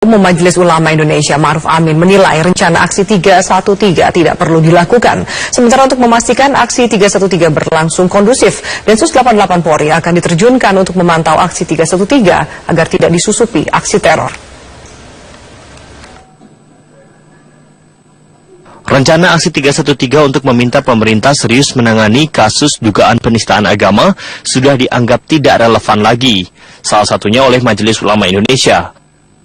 Umum Majelis Ulama Indonesia Ma'ruf Amin menilai rencana aksi 313 tidak perlu dilakukan. Sementara untuk memastikan aksi 313 berlangsung kondusif, Densus 88 Polri akan diterjunkan untuk memantau aksi 313 agar tidak disusupi aksi teror. Rencana aksi 313 untuk meminta pemerintah serius menangani kasus dugaan penistaan agama sudah dianggap tidak relevan lagi, salah satunya oleh Majelis Ulama Indonesia.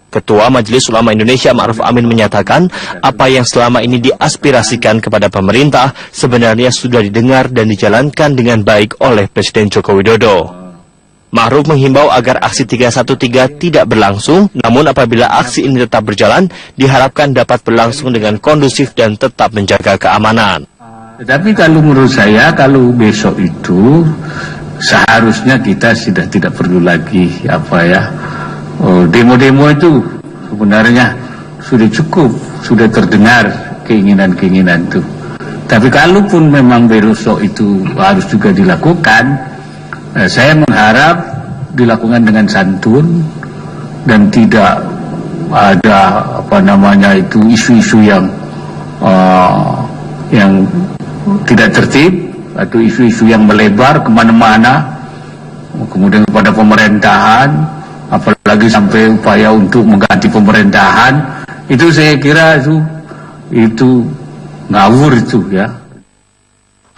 Ketua Majelis Ulama Indonesia Ma'ruf Amin menyatakan apa yang selama ini diaspirasikan kepada pemerintah sebenarnya sudah didengar dan dijalankan dengan baik oleh Presiden Joko Widodo. Ma'ruf menghimbau agar aksi 313 tidak berlangsung, namun apabila aksi ini tetap berjalan, diharapkan dapat berlangsung dengan kondusif dan tetap menjaga keamanan. Tetapi kalau menurut saya, kalau besok itu seharusnya kita sudah tidak perlu lagi demo-demo itu sebenarnya sudah cukup, sudah terdengar keinginan-keinginan itu. Tapi kalaupun memang besok itu harus juga dilakukan, saya mengharap dilakukan dengan santun dan tidak ada isu-isu yang tidak tertib atau isu-isu yang melebar kemana-mana, kemudian kepada pemerintahan, apalagi sampai upaya untuk mengganti pemerintahan. Itu saya kira itu ngawur itu ya.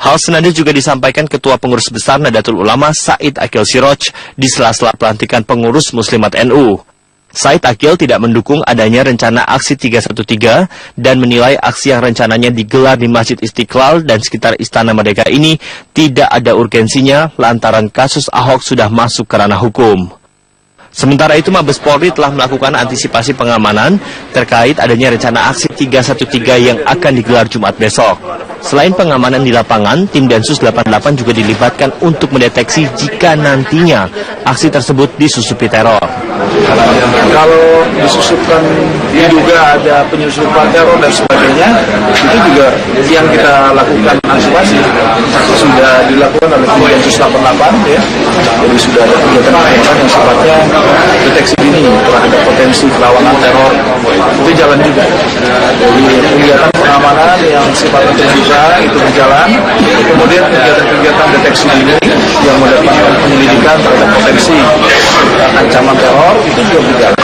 Hal senada juga disampaikan Ketua Pengurus Besar Nahdlatul Ulama Said Aqil Siraj di sela-sela pelantikan pengurus Muslimat NU. Said Aqil tidak mendukung adanya rencana aksi 313 dan menilai aksi yang rencananya digelar di Masjid Istiqlal dan sekitar Istana Merdeka ini tidak ada urgensinya lantaran kasus Ahok sudah masuk ke ranah hukum. Sementara itu, Mabes Polri telah melakukan antisipasi pengamanan terkait adanya rencana aksi 313 yang akan digelar Jumat besok. Selain pengamanan di lapangan, tim Densus 88 juga dilibatkan untuk mendeteksi jika nantinya aksi tersebut disusupi teror. Kalau disusupkan diduga ada penyusupan teror dan sebagainya, itu juga yang kita lakukan antisipasi sudah dilakukan oleh tim Densus 88 ya. Jadi sudah ada kegiatan pengamanan yang sifatnya deteksi dini terhadap potensi perlawanan teror, itu jalan juga. Jadi kegiatan pengamanan yang sifatnya terbuka itu berjalan, kemudian kegiatan-kegiatan deteksi dini yang melakukan penyelidikan terhadap potensi ancaman teror itu juga berjalan.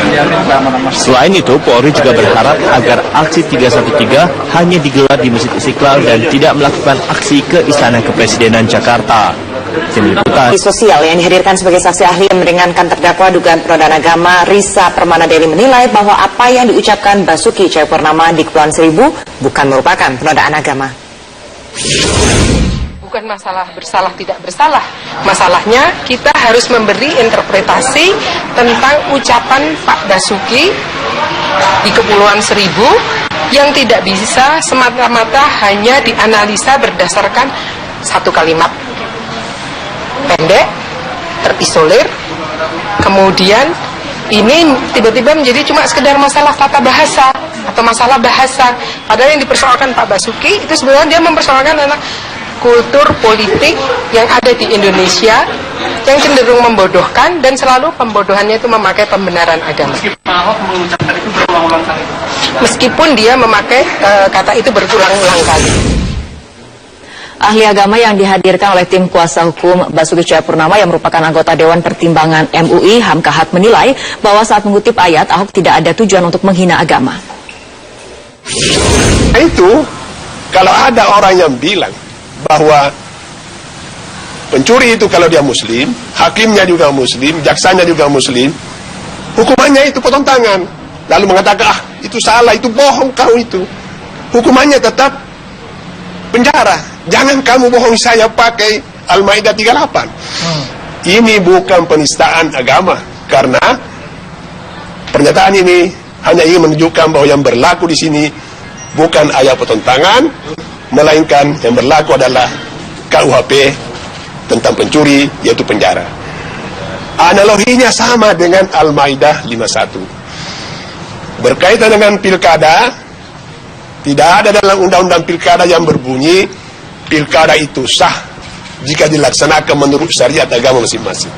Selain itu, Polri juga berharap agar aksi 313 hanya digelar di Masjid Istiqlal dan tidak melakukan aksi ke Istana Kepresidenan Jakarta. Sosial yang dihadirkan sebagai saksi ahli yang meringankan terdakwa dugaan penodaan agama, Risa Permanadeli menilai bahwa apa yang diucapkan Basuki Cahayapurnama di Kepulauan Seribu bukan merupakan penodaan agama. Bukan masalah bersalah tidak bersalah, masalahnya kita harus memberi interpretasi tentang ucapan Pak Basuki di Kepulauan Seribu yang tidak bisa semata-mata hanya dianalisa berdasarkan satu kalimat pendek, terisolir, kemudian ini tiba-tiba menjadi cuma sekedar masalah tata bahasa atau masalah bahasa. Padahal yang dipersoalkan Pak Basuki itu sebenarnya dia mempersoalkan tentang kultur politik yang ada di Indonesia yang cenderung membodohkan dan selalu pembodohannya itu memakai pembenaran agama. Meskipun dia memakai kata itu berulang-ulang kali. Ahli agama yang dihadirkan oleh tim kuasa hukum Basuki Cahayapurnama yang merupakan anggota Dewan Pertimbangan MUI, Hamka Hat, menilai bahwa saat mengutip ayat, Ahok tidak ada tujuan untuk menghina agama. Itu, kalau ada orang yang bilang bahwa pencuri itu kalau dia muslim, hakimnya juga muslim, jaksanya juga muslim, hukumannya itu potong tangan. Lalu mengatakan, itu salah, itu bohong kau itu. Hukumannya tetap penjara. Jangan kamu bohong saya pakai Al-Maidah 38. Ini bukan penistaan agama, karena pernyataan ini hanya ingin menunjukkan bahwa yang berlaku di sini bukan ayat potong tangan, melainkan yang berlaku adalah KUHP tentang pencuri, yaitu penjara. Analoginya sama dengan Al-Maidah 51. Berkaitan dengan pilkada, tidak ada dalam undang-undang pilkada yang berbunyi pilkada itu sah jika dilaksanakan menurut syariat agama masing-masing.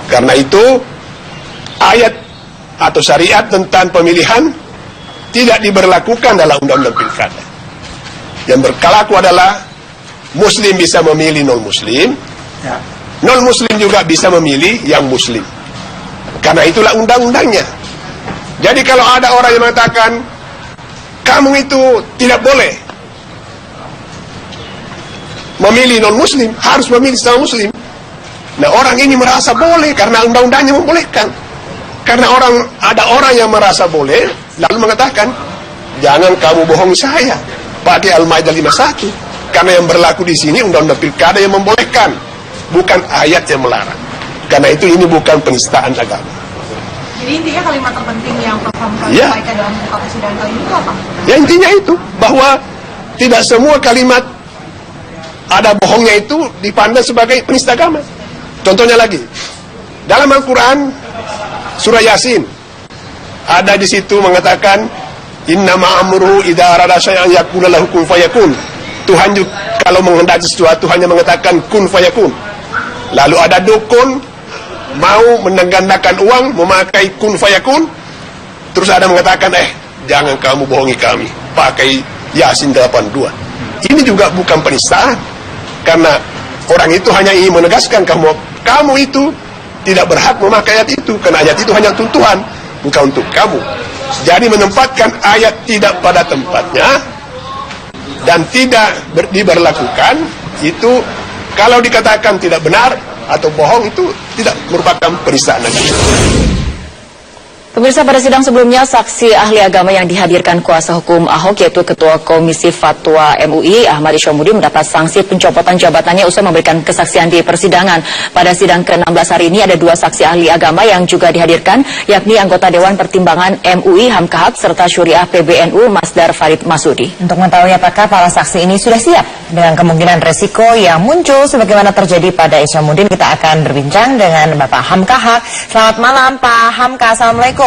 Karena itu ayat atau syariat tentang pemilihan tidak diberlakukan dalam undang-undang pilkada. Yang berlaku adalah Muslim bisa memilih non-Muslim, non-Muslim juga bisa memilih yang Muslim. Karena itulah undang-undangnya. Jadi kalau ada orang yang mengatakan kamu itu tidak boleh memilih non-Muslim, harus memilih sama Muslim. Nah, orang ini merasa boleh karena undang-undangnya membolehkan. Karena ada orang yang merasa boleh, lalu mengatakan, jangan kamu bohongi saya, pakai Al-Maidah 51. Karena yang berlaku di sini undang-undang pilkada yang membolehkan, bukan ayat yang melarang. Karena itu ini bukan penistaan agama. Jadi intinya kalimat terpenting yang Prof. Hamka sampaikan dalam muka persidangan kali ini itu apa? Ya intinya itu, bahwa tidak semua kalimat ada bohongnya itu dipandang sebagai penista agama. Contohnya lagi, dalam Al-Quran surah Yasin ada di situ mengatakan innama amruhu idza arada syai'an yaqulu lahu kun fayakun. Tuhan juga kalau menghendaki sesuatu hanya mengatakan kun fayakun. Lalu ada dukun mau menggandahkan uang memakai kun fayakun, terus ada mengatakan jangan kamu bohongi kami, pakai Yasin 82. Ini juga bukan penistaan, karena orang itu hanya ingin menegaskan kamu itu tidak berhak memakai ayat itu, karena ayat itu hanya untuk Tuhan, bukan untuk kamu. Jadi menempatkan ayat tidak pada tempatnya dan tidak diberlakukan, itu kalau dikatakan tidak benar atau bohong, itu tidak merupakan penistaan agama. Pemirsa, pada sidang sebelumnya, saksi ahli agama yang dihadirkan kuasa hukum Ahok, yaitu Ketua Komisi Fatwa MUI, Ahmad Isyomudi, mendapat sanksi pencopotan jabatannya usai memberikan kesaksian di persidangan. Pada sidang ke-16 hari ini, ada 2 saksi ahli agama yang juga dihadirkan, yakni anggota Dewan Pertimbangan MUI Hamka Haq, serta Syuriah PBNU Masdar Farid Masudi. Untuk mengetahui apakah para saksi ini sudah siap dengan kemungkinan resiko yang muncul sebagaimana terjadi pada Isyomudi, kita akan berbincang dengan Bapak Hamka Haq. Selamat malam, Pak Hamka. Assalamualaikum.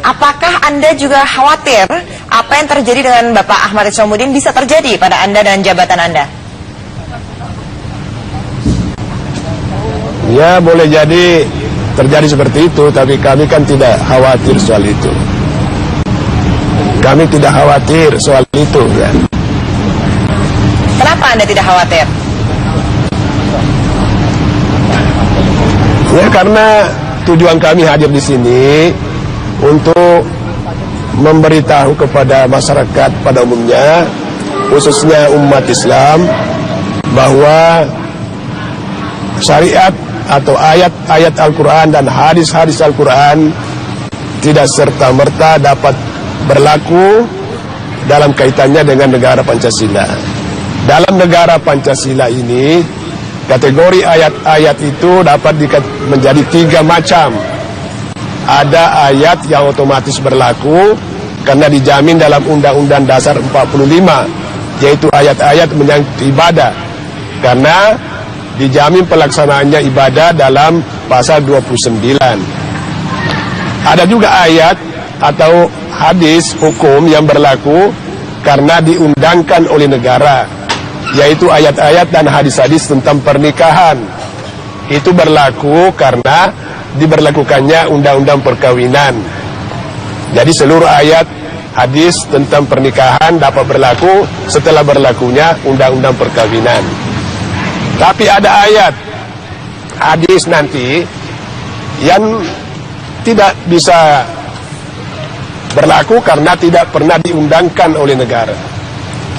Apakah Anda juga khawatir apa yang terjadi dengan Bapak Ahmad Isyomudi bisa terjadi pada Anda dan jabatan Anda? Ya, boleh jadi terjadi seperti itu, tapi kami kan tidak khawatir soal itu. Kami tidak khawatir soal itu, ya. Kenapa Anda tidak khawatir? Ya, karena tujuan kami hadir di sini untuk memberitahu kepada masyarakat pada umumnya, khususnya umat Islam, bahwa syariat atau ayat-ayat Al-Quran dan hadis-hadis Al-Quran tidak serta-merta dapat berlaku dalam kaitannya dengan negara Pancasila. Dalam negara Pancasila ini, kategori ayat-ayat itu dapat menjadi 3 macam. Ada ayat yang otomatis berlaku karena dijamin dalam Undang-Undang Dasar 45, yaitu ayat-ayat menyangkut ibadah, karena dijamin pelaksanaannya ibadah dalam pasal 29. Ada juga ayat atau hadis hukum yang berlaku karena diundangkan oleh negara, yaitu ayat-ayat dan hadis-hadis tentang pernikahan. Itu berlaku karena diberlakukannya undang-undang perkawinan. Jadi seluruh ayat hadis tentang pernikahan dapat berlaku setelah berlakunya undang-undang perkawinan. Tapi ada ayat hadis nanti yang tidak bisa berlaku karena tidak pernah diundangkan oleh negara.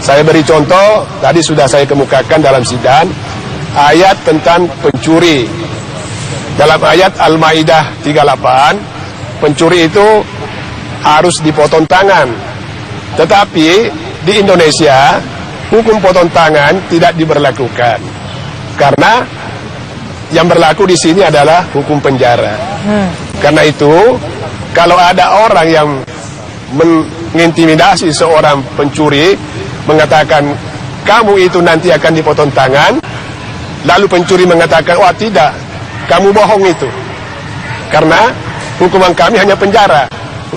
Saya beri contoh, tadi sudah saya kemukakan dalam sidang, ayat tentang pencuri. Dalam ayat Al-Maidah 38, pencuri itu harus dipotong tangan. Tetapi di Indonesia, hukum potong tangan tidak diberlakukan. Karena yang berlaku di sini adalah hukum penjara. Karena itu, kalau ada orang yang mengintimidasi seorang pencuri, mengatakan, kamu itu nanti akan dipotong tangan, lalu pencuri mengatakan, wah tidak, kamu bohong itu. Karena hukuman kami hanya penjara.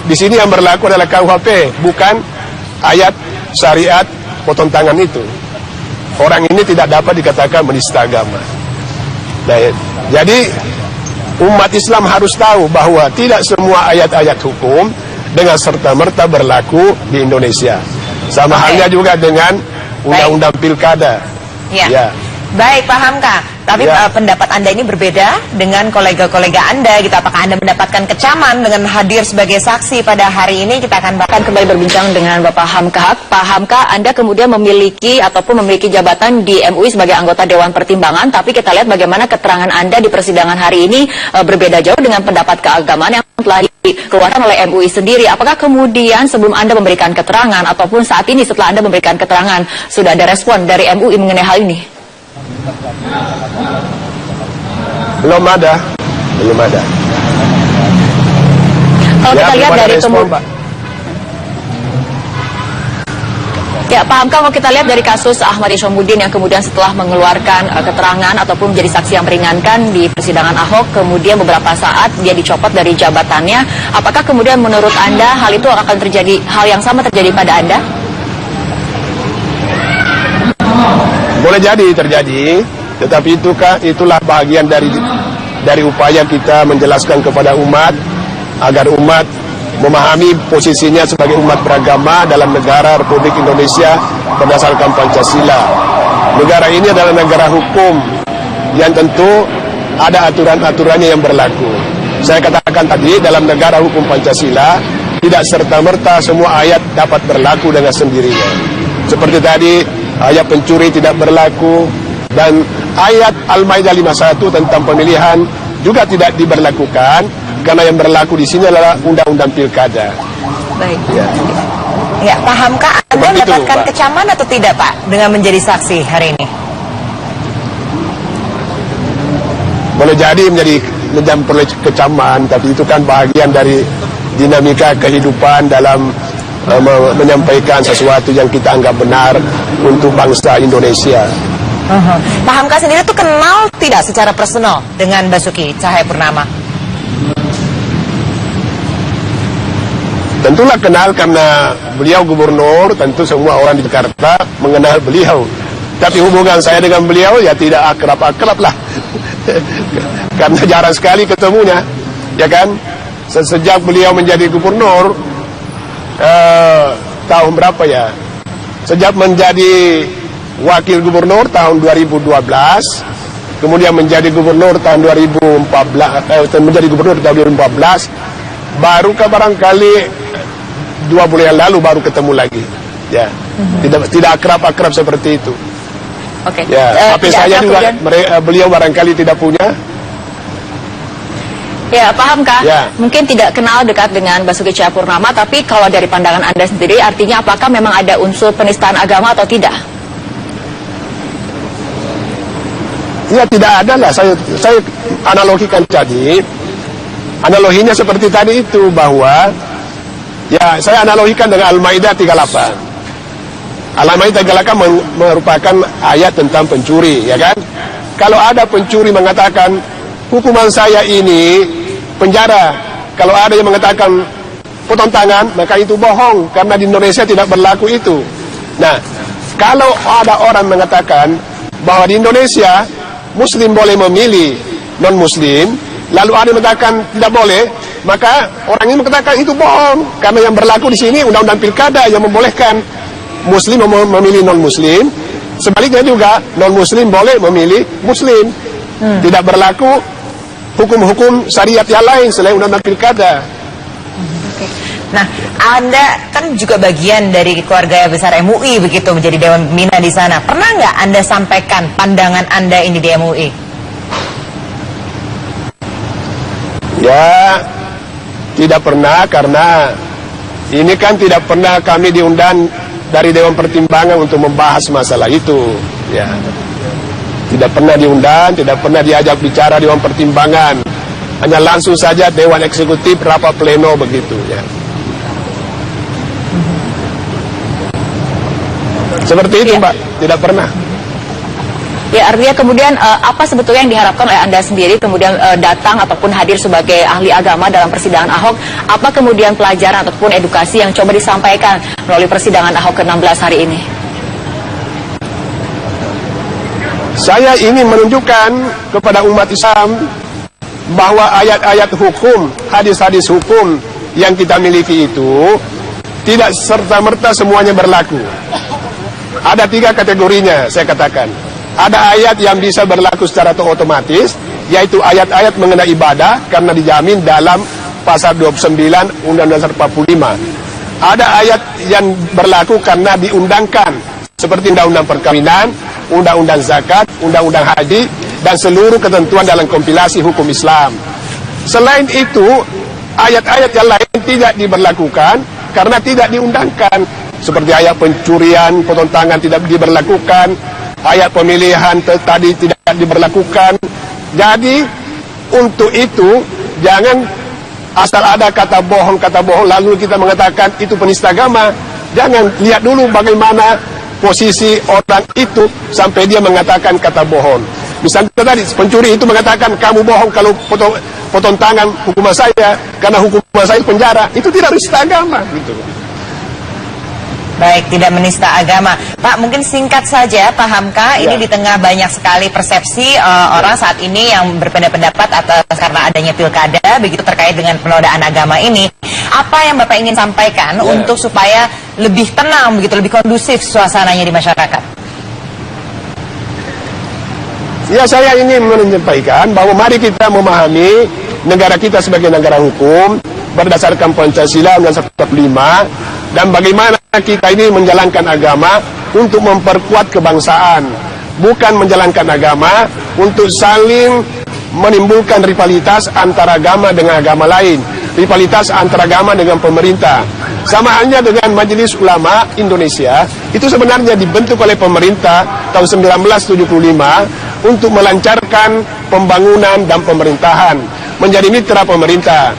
Di sini yang berlaku adalah KUHP, bukan ayat syariat potong tangan itu. Orang ini tidak dapat dikatakan menista agama. Nah, jadi umat Islam harus tahu bahwa tidak semua ayat-ayat hukum dengan serta-merta berlaku di Indonesia. Sama halnya juga dengan undang-undang pilkada. Ya. Baik, Pak Hamka. Tapi pendapat Anda ini berbeda dengan kolega-kolega Anda gitu. Apakah Anda mendapatkan kecaman dengan hadir sebagai saksi pada hari ini? Kita akan kembali berbincang dengan Bapak Hamka. Pak Hamka, Anda kemudian memiliki jabatan di MUI sebagai anggota Dewan Pertimbangan, tapi kita lihat bagaimana keterangan Anda di persidangan hari ini berbeda jauh dengan pendapat keagamaan yang telah dikeluarkan oleh MUI sendiri. Apakah kemudian sebelum Anda memberikan keterangan ataupun saat ini setelah Anda memberikan keterangan sudah ada respon dari MUI mengenai hal ini? Belum ada. Kalau kita lihat dari Pak Hamka, kalau kita lihat dari kasus Ahmad Syamsuddin yang kemudian setelah mengeluarkan keterangan ataupun menjadi saksi yang meringankan di persidangan Ahok, kemudian beberapa saat dia dicopot dari jabatannya. Apakah kemudian menurut Anda hal itu akan terjadi, hal yang sama terjadi pada Anda? Boleh jadi terjadi, tetapi itulah bagian dari upaya kita menjelaskan kepada umat agar umat memahami posisinya sebagai umat beragama dalam negara Republik Indonesia berdasarkan Pancasila. Negara ini adalah negara hukum yang tentu ada aturan-aturannya yang berlaku. Saya katakan tadi, dalam negara hukum Pancasila tidak serta-merta semua ayat dapat berlaku dengan sendirinya. Seperti tadi, ayat pencuri tidak berlaku, dan ayat Al-Maidah 51 tentang pemilihan juga tidak diberlakukan, karena yang berlaku di sini adalah undang-undang pilkada. Baik. Ya, Pak Hamka, Anda mendapatkan kecaman atau tidak, Pak, dengan menjadi saksi hari ini? Boleh jadi menjadi kecaman, tapi itu kan bagian dari dinamika kehidupan dalam menyampaikan sesuatu yang kita anggap benar untuk bangsa Indonesia. Pak Hamka sendiri tuh kenal tidak secara personal dengan Basuki Cahayapurnama? Tentulah kenal, karena beliau gubernur, tentu semua orang di Jakarta mengenal beliau. Tapi hubungan saya dengan beliau ya tidak akrab-akrab lah. Karena jarang sekali ketemunya, ya kan? Sejak beliau menjadi gubernur, tahun berapa ya? Sejak menjadi wakil gubernur tahun 2012, kemudian menjadi gubernur tahun 2014, menjadi gubernur tahun 2014, baru barangkali 2 bulan yang lalu baru ketemu lagi, ya. Tidak akrab-akrab seperti itu. Oke. Ya, HP saya juga beliau barangkali tidak punya. Ya, Pak Hamka, mungkin tidak kenal dekat dengan Basuki Cahayapurnama, tapi kalau dari pandangan Anda sendiri, artinya apakah memang ada unsur penistaan agama atau tidak? Ya, tidak ada lah. Saya analogikan tadi. Analoginya seperti tadi itu, bahwa ya saya analogikan dengan Al-Maidah 38. Al-Maidah 38 merupakan ayat tentang pencuri, ya kan? Kalau ada pencuri mengatakan hukuman saya ini penjara, kalau ada yang mengatakan potong tangan, maka itu bohong, karena di Indonesia tidak berlaku itu. Nah, kalau ada orang mengatakan bahwa di Indonesia Muslim boleh memilih non-Muslim, lalu ada yang mengatakan tidak boleh, maka orang ini mengatakan itu bohong, karena yang berlaku di sini undang-undang pilkada yang membolehkan Muslim memilih non-Muslim. Sebaliknya juga non-Muslim boleh memilih Muslim. Tidak berlaku hukum-hukum syariat yang lain selain undang-undang pilkada. Nah, Anda kan juga bagian dari keluarga besar MUI begitu, menjadi Dewan Pembina di sana. Pernah nggak Anda sampaikan pandangan Anda ini di MUI? Ya, tidak pernah, karena ini kan tidak pernah kami diundang dari Dewan Pertimbangan untuk membahas masalah itu. Ya, tidak pernah diundang, tidak pernah diajak bicara Dewan Pertimbangan. Hanya langsung saja Dewan Eksekutif rapat pleno begitu. Ya. Seperti itu, Mbak, tidak pernah. Ya, artinya kemudian apa sebetulnya yang diharapkan oleh Anda sendiri kemudian datang ataupun hadir sebagai ahli agama dalam persidangan Ahok? Apa kemudian pelajaran ataupun edukasi yang coba disampaikan melalui persidangan Ahok ke-16 hari ini? Saya ingin menunjukkan kepada umat Islam bahwa ayat-ayat hukum, hadis-hadis hukum yang kita miliki itu tidak serta-merta semuanya berlaku. Ada 3 kategorinya, saya katakan. Ada ayat yang bisa berlaku secara otomatis, yaitu ayat-ayat mengenai ibadah karena dijamin dalam pasal 29 Undang-Undang 45. Ada ayat yang berlaku karena diundangkan, seperti Undang-Undang Perkawinan, Undang-Undang Zakat, Undang-Undang Haji, dan seluruh ketentuan dalam kompilasi hukum Islam. Selain itu, ayat-ayat yang lain tidak diberlakukan karena tidak diundangkan, seperti ayat pencurian, potong tangan tidak diberlakukan, ayat pemilihan tadi tidak diberlakukan. Jadi untuk itu jangan asal ada kata bohong lalu kita mengatakan itu penista agama. Jangan, lihat dulu bagaimana posisi orang itu sampai dia mengatakan kata bohong. Misalnya tadi pencuri itu mengatakan kamu bohong kalau potong tangan hukuman saya karena hukuman saya penjara, itu tidak menista agama gitu. Baik, tidak menista agama. Pak, mungkin singkat saja, Pak Hamka, ini di tengah banyak sekali persepsi orang saat ini yang berbeda-pendapat atas karena adanya pilkada, begitu terkait dengan penodaan agama ini. Apa yang Bapak ingin sampaikan untuk supaya lebih tenang, begitu lebih kondusif suasananya di masyarakat? Ya, saya ingin menyampaikan bahwa mari kita memahami negara kita sebagai negara hukum berdasarkan Pancasila Undang-Undang 45, dan bagaimana kita ini menjalankan agama untuk memperkuat kebangsaan, bukan menjalankan agama untuk saling menimbulkan rivalitas antara agama dengan agama lain, rivalitas antara agama dengan pemerintah. Sama halnya dengan Majelis Ulama Indonesia, itu sebenarnya dibentuk oleh pemerintah tahun 1975 untuk melancarkan pembangunan dan pemerintahan, menjadi mitra pemerintah,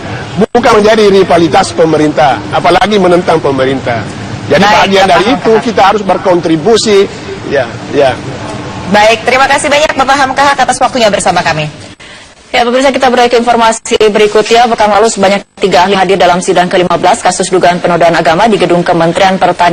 bukan menjadi rivalitas pemerintah, apalagi menentang pemerintah. Jadi bagian dari itu kita harus berkontribusi. Baik, terima kasih banyak Bapak Hamka atas waktunya bersama kami. Ya, pemirsa, kita beralih ke informasi berikutnya. Pekan lalu sebanyak 3 ahli hadir dalam sidang ke-15 kasus dugaan penodaan agama di Gedung Kementerian Pertanian